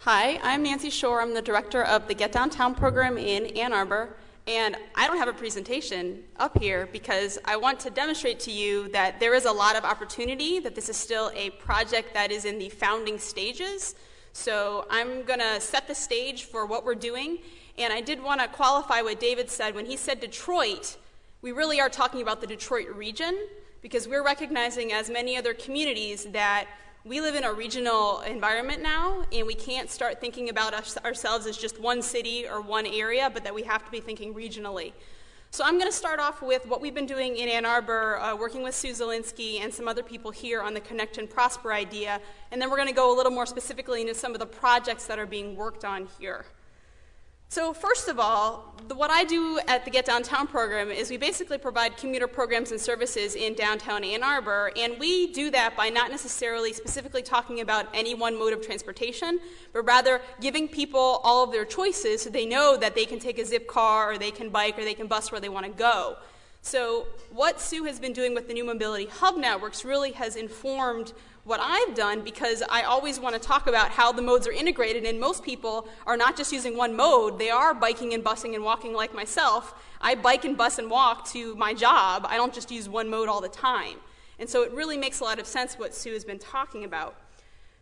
Hi, I'm Nancy Shore. I'm the director of the Get Downtown program in Ann Arbor, and I don't have a presentation up here because I want to demonstrate to you that there is a lot of opportunity, that this is still a project that is in the founding stages. So I'm going to set the stage for what we're doing, and I did want to qualify what David said. When he said Detroit, we really are talking about the Detroit region, because we're recognizing, as many other communities, that we live in a regional environment now, and we can't start thinking about ourselves as just one city or one area, but that we have to be thinking regionally. So I'm going to start off with what we've been doing in Ann Arbor, working with Sue Zielinski and some other people here on the Connect and Prosper idea, and then we're going to go a little more specifically into some of the projects that are being worked on here. So first of all, what I do at the Get Downtown program is we basically provide commuter programs and services in downtown Ann Arbor, and we do that by not necessarily specifically talking about any one mode of transportation, but rather giving people all of their choices so they know that they can take a zip car, or they can bike, or they can bus where they want to go. So what Sue has been doing with the New Mobility Hub Networks really has informed what I've done, because I always want to talk about how the modes are integrated, and most people are not just using one mode. They are biking and busing and walking like myself. I bike and bus and walk to my job. I don't just use one mode all the time. And so it really makes a lot of sense what Sue has been talking about.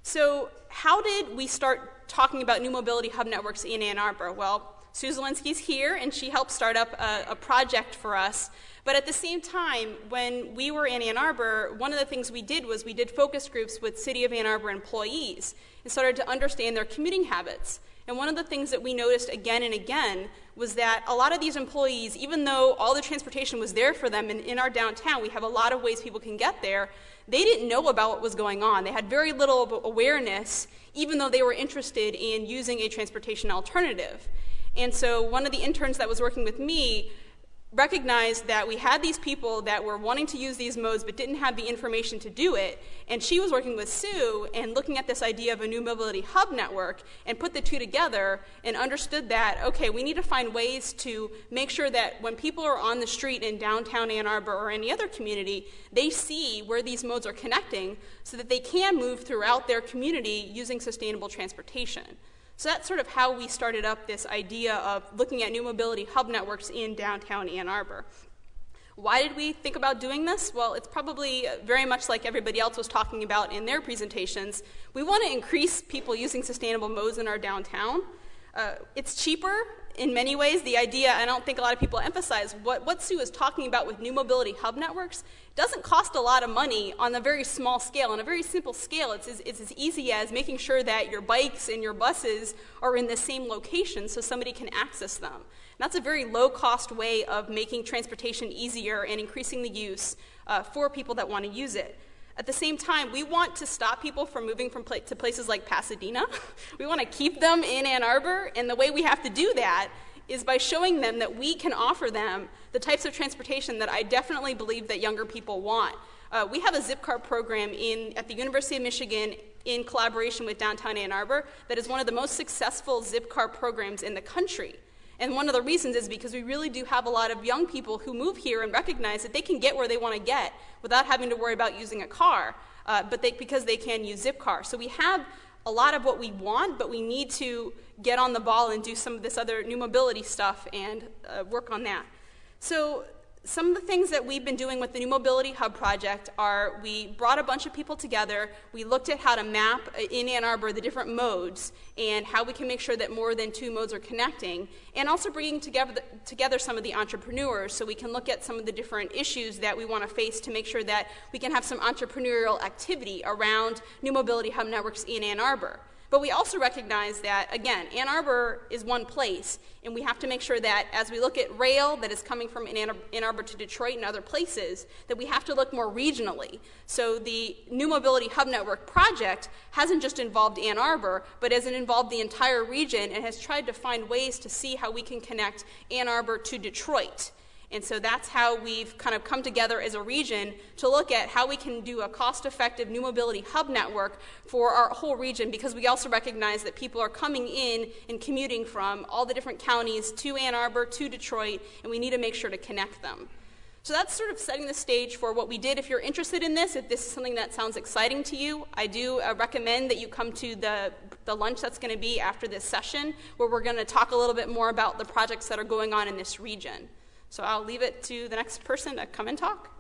So how did we start talking about New Mobility Hub Networks in Ann Arbor? Well, Sue Zielinski's here, and she helped start up a project for us. But at the same time, when we were in Ann Arbor, one of the things we did was we did focus groups with City of Ann Arbor employees and started to understand their commuting habits. And one of the things that we noticed again and again was that a lot of these employees, even though all the transportation was there for them in our downtown, we have a lot of ways people can get there, they didn't know about what was going on. They had very little awareness, even though they were interested in using a transportation alternative. And so one of the interns that was working with me recognized that we had these people that were wanting to use these modes but didn't have the information to do it, and she was working with Sue and looking at this idea of a New Mobility Hub Network and put the two together and understood that, okay, we need to find ways to make sure that when people are on the street in downtown Ann Arbor or any other community, they see where these modes are connecting so that they can move throughout their community using sustainable transportation. So that's sort of how we started up this idea of looking at New Mobility Hub Networks in downtown Ann Arbor. Why did we think about doing this? Well, it's probably very much like everybody else was talking about in their presentations. We want to increase people using sustainable modes in our downtown. It's cheaper in many ways. The idea, I don't think a lot of people emphasize, what Sue is talking about with New Mobility Hub Networks doesn't cost a lot of money on a very small scale. On a very simple scale, it's as easy as making sure that your bikes and your buses are in the same location so somebody can access them. And that's a very low-cost way of making transportation easier and increasing the use for people that want to use it. At the same time, we want to stop people from moving to places like Pasadena. We want to keep them in Ann Arbor, and the way we have to do that is by showing them that we can offer them the types of transportation that I definitely believe that younger people want. We have a Zipcar program at the University of Michigan in collaboration with downtown Ann Arbor that is one of the most successful Zipcar programs in the country. And one of the reasons is because we really do have a lot of young people who move here and recognize that they can get where they want to get without having to worry about using a car, because they can use Zipcar. So we have a lot of what we want, but we need to get on the ball and do some of this other new mobility stuff and work on that. So some of the things that we've been doing with the New Mobility Hub project are we brought a bunch of people together, we looked at how to map in Ann Arbor the different modes and how we can make sure that more than two modes are connecting, and also bringing together some of the entrepreneurs so we can look at some of the different issues that we want to face to make sure that we can have some entrepreneurial activity around New Mobility Hub Networks in Ann Arbor. But we also recognize that, again, Ann Arbor is one place, and we have to make sure that as we look at rail that is coming from Ann Arbor to Detroit and other places, that we have to look more regionally. So the New Mobility Hub Network project hasn't just involved Ann Arbor, but has involved the entire region and has tried to find ways to see how we can connect Ann Arbor to Detroit. And so that's how we've kind of come together as a region to look at how we can do a cost-effective New Mobility Hub Network for our whole region, because we also recognize that people are coming in and commuting from all the different counties to Ann Arbor, to Detroit, and we need to make sure to connect them. So that's sort of setting the stage for what we did. If you're interested in this, if this is something that sounds exciting to you, I do recommend that you come to the the lunch that's going to be after this session, where we're going to talk a little bit more about the projects that are going on in this region. So I'll leave it to the next person to come and talk.